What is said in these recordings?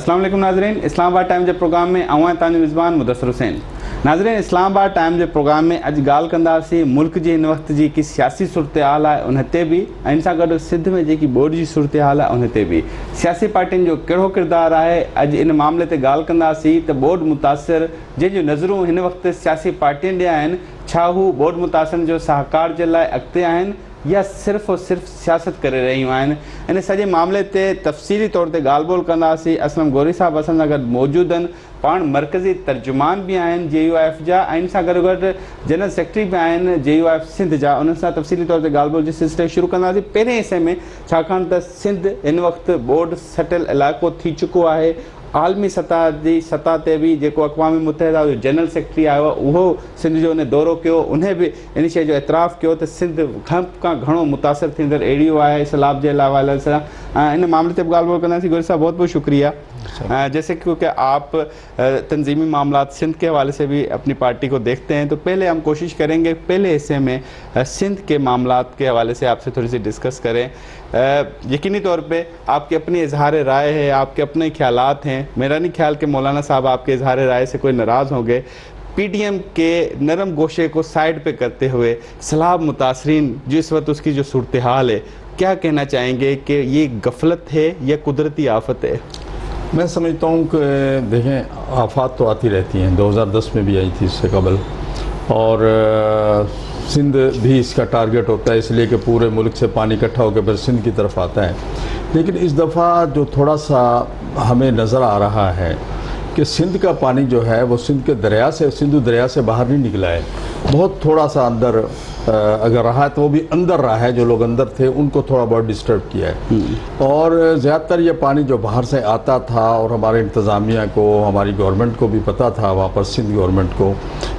अस्सलाम वालेकुम नाज़रीन, इस्लामाबाद टाइम जे प्रोग्राम में आऊं तांजो मिज़बान मुदस्सिर हुसैन। नाज़रीन, इस्लामाबाद टाइम जे प्रोग्राम में अॼु ॻाल्हि कंदासीं मुल्क जी हिन वक़्त जी की सियासी सूरत हाल आहे उन ते बि, ऐं इन सां गॾु सिंध में जेकी बोर्ड जी सूरत हाल आहे उन ते बि सियासी पार्टियुनि जो कहिड़ो किरदारु आहे। अॼु इन मामले ते ॻाल्हि कंदासीं त बोर्ड मुतासिर जंहिंजूं नज़रूं हिन वक़्तु सियासी पार्टियुनि ॾे आहिनि, छा हू बोर्ड मुतासिरनि जो सहकार जे लाइ अॻिते आहिनि या सिर्फ़ और सिर्फ़ सियासत करे रहियूं आहिनि। इन सॼे मामले ते तफ़सीली तौर ते ॻाल्हि ॿोल कंदासीं। असलम गोरी साहब असां सां गॾु मौजूदु आहिनि, पाण मरकज़ी तर्जुमान बि आहिनि JUIF जा, ऐं इन सां गॾु गॾु जनरल सेक्रेटरी बि आहिनि JUIF सिंध जा। उन्हनि सां तफ़सीली तौर ते ॻाल्हि ॿोल जे सिलसिले शुरू कंदासीं पहिरें हिसे में, छाकाणि त सिंध हिन वक़्तु बोर्ड सेटल इलाइक़ो थी चुको आहे। आलमी सतह ते बि जेको अक़वाम मुतहिदा जो जनरल सेक्रेटरी आयो आहे उहो सिंध जो उन दौरो कयो, उन बि इन शइ जो एतिराफ़ कयो त सिंध घणो खां घणो मुतासिर थींदड़ एरियो आहे सैलाब जे हवाले सां। इन मामले ते बि ॻाल्हि ॿोल कंदासीं। गोरी साहब, बहुत बहुत शुक्रिया। जैसे क्योंकि आप तंजीमी मामलात सिंध के हवाले से भी अपनी पार्टी को देखते हैं, तो पहले हम कोशिश करेंगे पहले हिस्से में सिंध के मामलात के हवाले से आपसे थोड़ी सी डिस्कस करें। यकीनी तौर पे आपकी अपनी इजहार राय है, आपके अपने ख्यालात हैं। मेरा नहीं ख्याल कि मौलाना साहब आपके इजहार राय से कोई नाराज़ होंगे। PDM के नरम गोशे को साइड पे करते हुए सैलाब मुतासरीन जो इस वक्त उसकी जो सूरत हाल है, क्या कहना चाहेंगे कि ये गफलत है या कुदरती आफत है? मैं समझता हूँ कि देखें, आफात तो आती रहती हैं, 2010 में भी आई थी इससे कबल, और सिंध भी इसका टारगेट होता है, इसलिए कि पूरे मुल्क से पानी इकट्ठा होकर फिर सिंध की तरफ आता है। लेकिन इस दफ़ा जो थोड़ा सा हमें नज़र आ रहा है कि सिंध का पानी जो है वो सिंध के दरिया से, सिंधु दरिया से बाहर नहीं निकला है, बहुत थोड़ा सा अंदर अगर रहा है तो वो भी अंदर रहा है, जो लोग अंदर थे उनको थोड़ा बहुत डिस्टर्ब किया है। और ज़्यादातर ये पानी जो बाहर से आता था, और हमारे इंतज़ामिया को, हमारी गवर्नमेंट को भी पता था, वहाँ पर सिंध गवर्नमेंट को,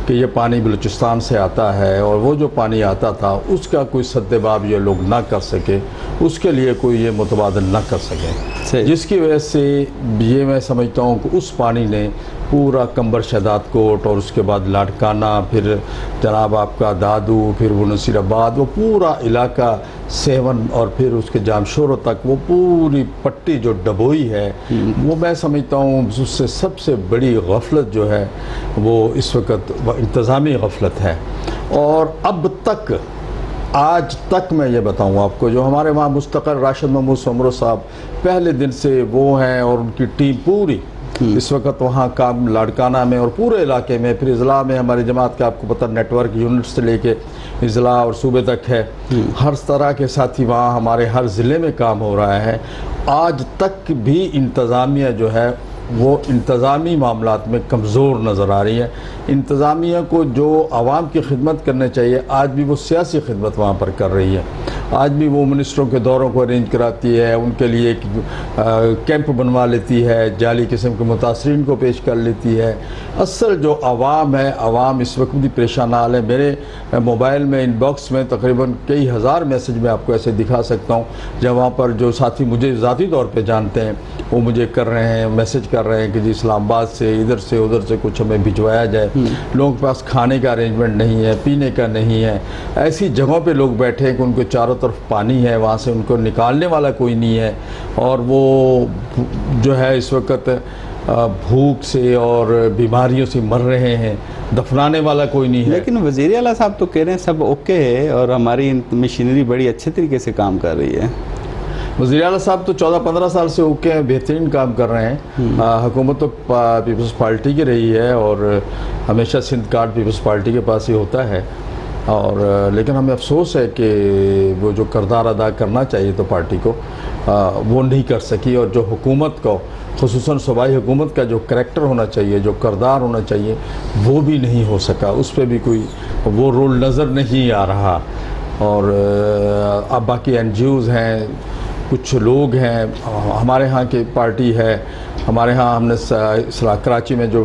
कि ये पानी बलूचिस्तान से आता है, और वो जो पानी आता था उसका कोई सद्देबाब ये लोग ना कर सके, उसके लिए कोई ये मुतबादल ना कर सके, जिसकी वजह से ये मैं समझता हूँ कि उस पानी ने पूरा कंबर शहदाद कोट और उसके बाद लाडकाना, फिर जनाब आपका दादू, फिर वो नसीराबाद, वो पूरा इलाका सेवन और फिर उसके जामशोरों तक वो पूरी पट्टी जो डबोई है, वो मैं समझता हूँ उससे सबसे बड़ी गफलत जो है वो इस वक्त इंतज़ामी गफलत है। और अब तक, आज तक मैं ये बताऊँ आपको, जो हमारे वहाँ मुस्तक़र राशिद महमूद समरो साहब पहले दिन से वो हैं और उनकी टीम पूरी इस वक्त वहाँ काम लाड़काना में और पूरे इलाके में, फिर इज़ला में हमारी जमात का आपको पता नेटवर्क यूनिट से लेके इज़ला और सूबे तक है, हर तरह के साथी वहाँ हमारे हर ज़िले में काम हो रहा है। आज तक भी इंतज़ामिया जो है वो इंतज़ामी मामलात में कमज़ोर नज़र आ रही है। इंतज़ामिया को जो आवाम की खिदमत करने चाहिए, आज भी वो सियासी खिदमत वहाँ पर कर रही है। आज भी वो मिनिस्टरों के दौरों को अरेंज कराती है, उनके लिए एक कैंप बनवा लेती है, जाली किस्म के मुतासरीन को पेश कर लेती है। असल जो आवाम है, आवाम इस वक्त भी परेशान हाल है। मेरे मोबाइल में इनबॉक्स में तकरीबन कई हज़ार मैसेज मैं आपको ऐसे दिखा सकता हूँ, जब वहाँ पर जो साथी मुझे ज़ाती तौर पर जानते हैं वो मुझे कर रहे हैं, मैसेज कर रहे हैं कि जी इस्लामाबाद से, इधर से उधर से कुछ हमें भिजवाया जाए। लोगों के पास खाने का अरेंजमेंट नहीं है, पीने का नहीं है, ऐसी जगहों पे लोग बैठे हैं कि उनको चारों तरफ पानी है, वहाँ से उनको निकालने वाला कोई नहीं है, और वो जो है इस वक्त भूख से और बीमारियों से मर रहे हैं, दफनाने वाला कोई नहीं है। लेकिन वज़ीर आला साहब तो कह रहे हैं सब ओके है और हमारी मशीनरी बड़ी अच्छे तरीके से काम कर रही है। वज़ीर आला साहब तो 14-15 साल से ओके हैं, बेहतरीन काम कर रहे हैं। हुकूमत तो पीपल्स पार्टी की रही है और हमेशा सिंध कार्ड पीपल्स पार्टी के पास ही होता है, और लेकिन हमें अफसोस है कि वो जो किरदार अदा करना चाहिए तो पार्टी को वो नहीं कर सकी, और जो हुकूमत को, खुसूसन सूबाई हुकूमत का जो करैक्टर होना चाहिए, जो किरदार होना चाहिए, वो भी नहीं हो सका। उस पर भी कोई वो रोल नज़र नहीं आ रहा। और अब बाकी NGOs हैं, कुछ लोग हैं, हमारे यहाँ की पार्टी है, हमारे यहाँ हमने कराची में जो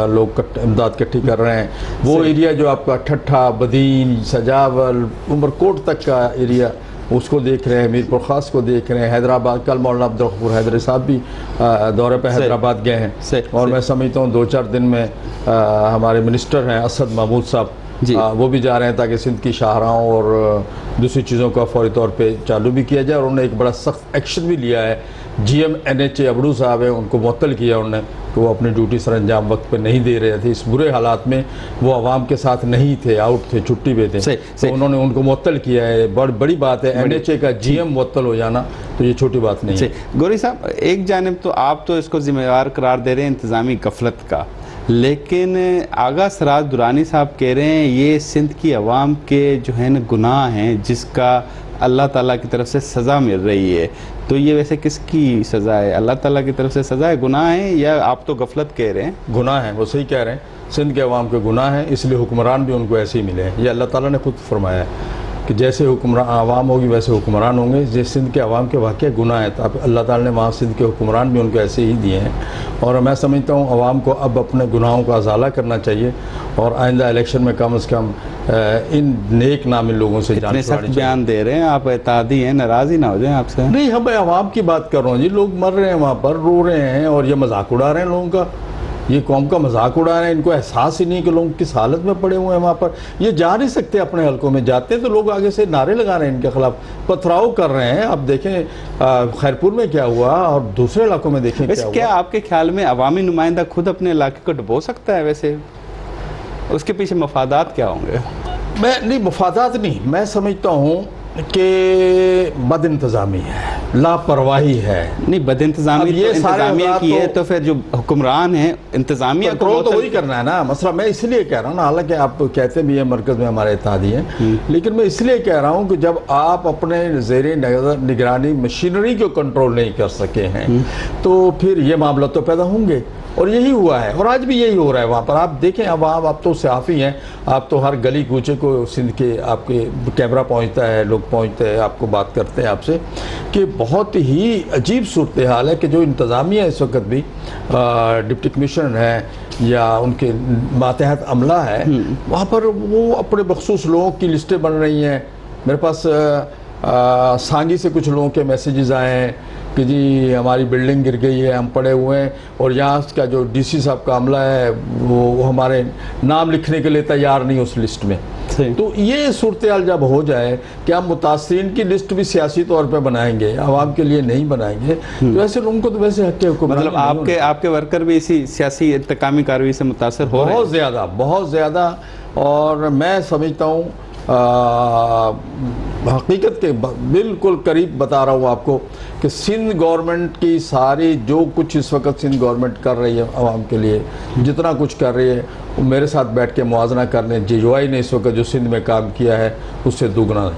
लोग इमदाद इकट्ठी कर रहे हैं, वो एरिया जो आपका ठट्ठा, बदीन, सजावल, उमरकोट तक का एरिया, उसको देख रहे हैं, मीरपुर ख़ास को देख रहे हैं, हैदराबाद, कल मौलाना अब्दुल गफूर हैदरी साहब भी दौरे पे हैदराबाद गए हैं, और मैं समझता हूँ 2-4 दिन में हमारे मिनिस्टर हैं असद महमूद साहब जी। वो भी जा रहे हैं ताकि सिंध की शाहराहों और दूसरी चीज़ों का फौरी तौर पे चालू भी किया जाए। और उन्होंने एक बड़ा सख्त एक्शन भी लिया है। GM NHA अबड़ू साहब हैं, उनको मुअत्तल किया उन्होंने कि वो अपनी ड्यूटी सर अंजाम वक्त पे नहीं दे रहे थे। इस बुरे हालात में वो आवाम के साथ नहीं थे, आउट थे, छुट्टी पे थे। तो उन्होंने उनको मुअत्तल किया है। बड़ी बात है। NHA का GM मुअत्तल हो जाना तो ये छोटी बात नहीं है। गौरी साहब, एक जानिब तो आप तो इसको जिम्मेवार करार दे रहे हैं इंतज़ामी गफलत का, लेकिन आगा सराज दुरानी साहब कह रहे हैं ये सिंध की आवाम के जो है ना गुनाह हैं, जिसका अल्लाह ताला की तरफ से सज़ा मिल रही है। तो ये वैसे किसकी सज़ा है? अल्लाह ताला की तरफ से सज़ा है, गुनाह है, या आप तो गफलत कह रहे हैं? गुनाह है, वो सही कह रहे हैं। सिंध के अवाम के गुनाह हैं, इसलिए हुक्मरान भी उनको ऐसे ही मिले हैं। ये अल्लाह ताला ने खुद फरमाया है कि जैसे हुक्मरान आवाम होगी वैसे हुक्मरान होंगे। जैसे सिंध के अवाम के वाक़ई गुनाह है, तो अब अल्लाह ताला ने वहाँ सिंध के हुक्मरान भी उनको ऐसे ही दिए हैं। और मैं समझता हूँ आवाम को अब अपने गुनाहों का अजाला करना चाहिए और आइंदा इलेक्शन में कम से कम इन नेक नामिल लोगों से इतने सख्त बयान दे रहे हैं आप, एतादी हैं, नाराज़ ही ना हो जाए आपसे। नहीं, हम आवाम की बात कर रहा हूँ जी। लोग मर रहे हैं वहाँ पर, रो रहे हैं और ये मजाक उड़ा रहे हैं लोगों का। ये कौम का मजाक उड़ा रहे हैं। इनको एहसास ही नहीं कि लोग किस हालत में पड़े हुए हैं वहाँ पर। ये जा नहीं सकते अपने हलकों में, जाते तो लोग आगे से नारे लगा रहे हैं इनके खिलाफ, पथराव कर रहे हैं। अब देखें खैरपुर में क्या हुआ और दूसरे इलाकों में देखें क्या आपके ख्याल में अवामी नुमाइंदा खुद अपने इलाके को डुबो सकता है? वैसे उसके पीछे मफादात क्या होंगे? नहीं, मफादात नहीं, मैं समझता हूँ कि बद इंतज़ामी है, लापरवाही है। नहीं, बद इंतज़ामी ये तो इंतज़ामिया की है, तो फिर जो हुक्मरान है इंतज़ामिया को तो वही करना है ना। मसला मैं इसलिए कह रहा हूँ ना, हालांकि आप कहते भी हैं मरकज़ में हमारे इत्तेहादी हैं, लेकिन मैं इसलिए कह रहा हूँ कि जब आप अपने ज़ेरे निगरानी मशीनरी को कंट्रोल नहीं कर सके हैं तो फिर ये मामला तो पैदा होंगे। और यही हुआ है और आज भी यही हो रहा है वहाँ पर। आप देखें, अब आप तो सहाफ़ी हैं, आप तो हर गली कूचे को सिंध के आपके कैमरा पहुँचता है, लोग पहुँचते हैं, आपको बात करते हैं आपसे कि बहुत ही अजीब सूरत हाल है कि जो इंतज़ामिया इस वक्त भी डिप्टी कमिश्नर है या उनके मातहत अमला है, वहाँ पर वो अपने बखसूस लोगों की लिस्टें बन रही हैं। मेरे पास सांगी से कुछ लोगों के मैसेजेस आए हैं कि जी हमारी बिल्डिंग गिर गई है, हम पड़े हुए हैं, और यहाँ का जो DC साहब का अमला है वो हमारे नाम लिखने के लिए तैयार नहीं उस लिस्ट में। तो ये सूरत हाल जब हो जाए कि हम मुतासरीन की लिस्ट भी सियासी तौर पे बनाएंगे, आवाम के लिए नहीं बनाएंगे, तो ऐसे लोगों को तो वैसे हक हुक्मरानी, मतलब आपके वर्कर भी इसी सियासी इंतकामी कार्रवाई से मुतासर हो रहे हैं? बहुत ज़्यादा। और मैं समझता हूँ हकीकत के बिल्कुल करीब बता रहा हूँ आपको कि सिंध गवर्नमेंट की सारी जो कुछ इस वक्त सिंध गवर्नमेंट कर रही है आवाम के लिए, जितना कुछ कर रही है, वो मेरे साथ बैठ के मुआवजा कर लें। JUI ने इस वक्त जो सिंध में काम किया है उससे दुगना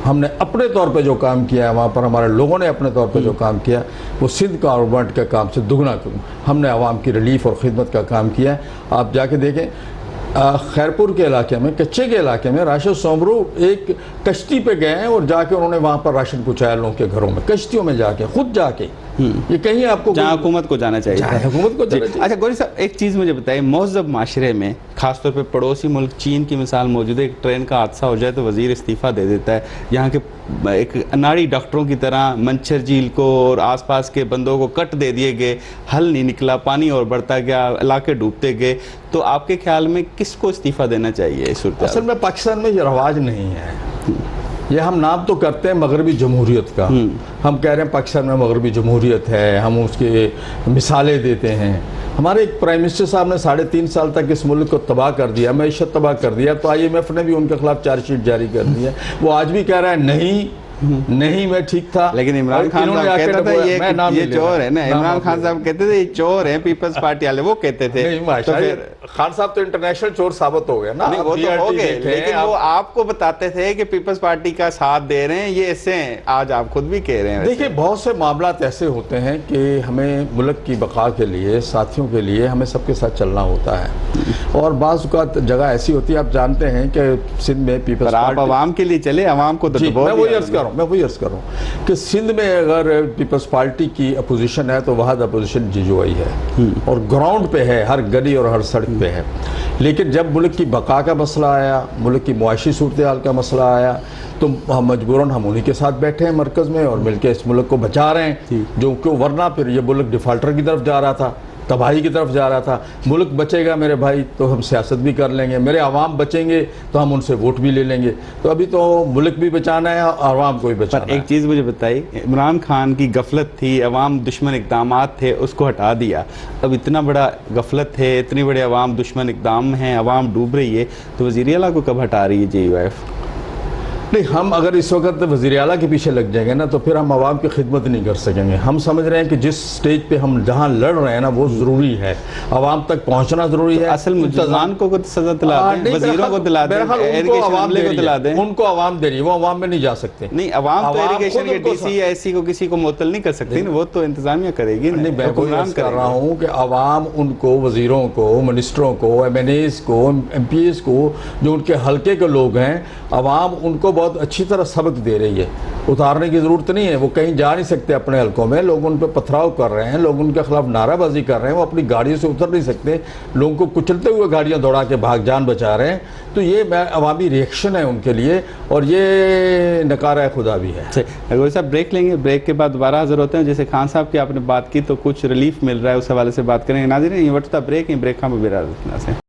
हमने अपने तौर पे जो काम किया है वहाँ पर, हमारे लोगों ने अपने तौर पे जो काम किया वो सिंध गवर्नमेंट के काम से दुगना हमने आवाम की रिलीफ और ख़िदमत का काम किया है। आप जाके देखें खैरपुर के इलाके में, कच्चे के इलाके में राशिद सोमरू एक कश्ती पे गए हैं और जाके उन्होंने वहाँ पर राशन पहुँचाया लोगों के घरों में, कश्तियों में जाके, खुद जाके। ये कहीं आपको जहाँ हुकूमत को जाना चाहिए, हुकूमत को जाना चाहिए। अच्छा गौरी साहब, एक चीज़ मुझे बताइए, महज़ब माशरे में खासतौर पे पड़ोसी मुल्क चीन की मिसाल मौजूद है। एक ट्रेन का हादसा हो जाए तो वज़ीर इस्तीफ़ा दे देता है। यहाँ के एक अनाड़ी डॉक्टरों की तरह मंछर झील को और आसपास के बंदों को कट दे दिए गए, हल नहीं निकला, पानी और बढ़ता गया, इलाके डूबते गए। तो आपके ख्याल में किसको इस्तीफ़ा देना चाहिए इस सूरत? असल में पाकिस्तान में ये रवाज नहीं है। ये हम नाम तो करते हैं मगरबी जमहूरियत का, हम कह रहे हैं पाकिस्तान में मगरबी जमहूरियत है, हम उसके मिसालें देते हैं। हमारे एक प्राइम मिनिस्टर साहब ने 3.5 साल तक इस मुल्क को तबाह कर दिया, मैशत तबाह कर दिया, तो IMF ने भी उनके खिलाफ चार्जशीट जारी कर दी है। वो आज भी कह रहा है नहीं मैं ठीक था। लेकिन इमरान खान साहब कहता था ये चोर है ना, इमरान खान साहब कहते थे ये चोर है, पीपल्स पार्टी वाले वो कहते थे। तो फिर खान साहब तो इंटरनेशनल चोर साबित हो गए ना। नहीं, वो तो हो गए, लेकिन वो आपको बताते थे कि पीपल्स पार्टी का साथ दे रहे हैं, ये ऐसे हैं, आज आप खुद भी कह रहे हैं। देखिए, बहुत से मामला ऐसे होते हैं कि हमें मुल्क की बका के लिए, साथियों के लिए हमें सबके साथ चलना होता है, और बाज़ औक़ात जगह ऐसी होती है, आप जानते हैं कि सिंध में पीपल्स पार्टी, आप आवाम के लिए चले, आवाम को तो मैं वही अर्ज़ कर रहा हूँ कि सिंध में अगर पीपल्स पार्टी की अपोजिशन है तो वहाँ अपोजिशन JUI है और ग्राउंड पे है, हर गली और हर सड़क पे है। लेकिन जब मुल्क की बका का मसला आया, मुल्क की मुआशी सूरत हाल का मसला आया, तो हम मजबूरन हम उन्हीं के साथ बैठे हैं मरकज़ में और मिलकर इस मुल्क को बचा रहे हैं, जो क्यों, वरना फिर ये मुल्क डिफ़ाल्टर की तरफ जा रहा था। तबाही की तरफ जा रहा था। मुल्क बचेगा मेरे भाई तो हम सियासत भी कर लेंगे, मेरे अवाम बचेंगे तो हम उनसे वोट भी ले लेंगे। तो अभी तो मुल्क भी बचाना है और अवाम को भी बचाना पर है। एक चीज़ मुझे बताइए, इमरान खान की गफलत थी, अवाम दुश्मन इक़दामात थे, उसको हटा दिया। अब इतना बड़ा गफलत है, इतनी बड़े अवाम दुश्मन इक़दाम हैं, अवाम डूब रही है, तो वज़ीर आला को कब हटा रही है JUIF? नहीं, हम अगर इस वक्त वज़ीर आला के पीछे लग जाएंगे ना तो फिर हम आवाम की खिदमत नहीं कर सकेंगे। हम समझ रहे हैं कि जिस स्टेज पे हम जहाँ लड़ रहे हैं ना वो ज़रूरी है, आवाम तक पहुँचना ज़रूरी है। असल मुल्ज़मान को सज़ा दिला दें, वज़ीरों को दिला दें, इरिगेशन अमले को दिला दें। उनको आवाम दे रही है, वो आवाम में नहीं जा सकते। नहीं, अवाम तो इरिगेशन के DC या SC को किसी को मुअत्तल नहीं कर सकती ना, वो तो इंतजामिया करेगी ना। नहीं, मैं कर रहा हूँ कि आवाम उनको, वज़ीरों को, मिनिस्टरों को, MNAs को, MPs को, जो उनके हल्के के लोग हैं, आवाम उनको बहुत अच्छी तरह सबक दे रही है। उतारने की ज़रूरत नहीं है, वो कहीं जा नहीं सकते अपने हलकों में, लोग उन पर पथराव कर रहे हैं, लोग उनके खिलाफ नाराबाजी कर रहे हैं, वो अपनी गाड़ियों से उतर नहीं सकते, लोगों को कुचलते हुए गाड़ियाँ दौड़ा के भाग जान बचा रहे हैं। तो ये अवामी रिएक्शन है उनके लिए, और ये नकारा खुदा भी है। अगर साहब ब्रेक लेंगे, ब्रेक के बाद दोबारा हाजिर होते हैं। जैसे खान साहब की आपने बात की तो कुछ रिलीफ मिल रहा है, उस हवाले से बात करेंगे। नाज़रीन, ये वक्त ब्रेक है, ब्रेक हम से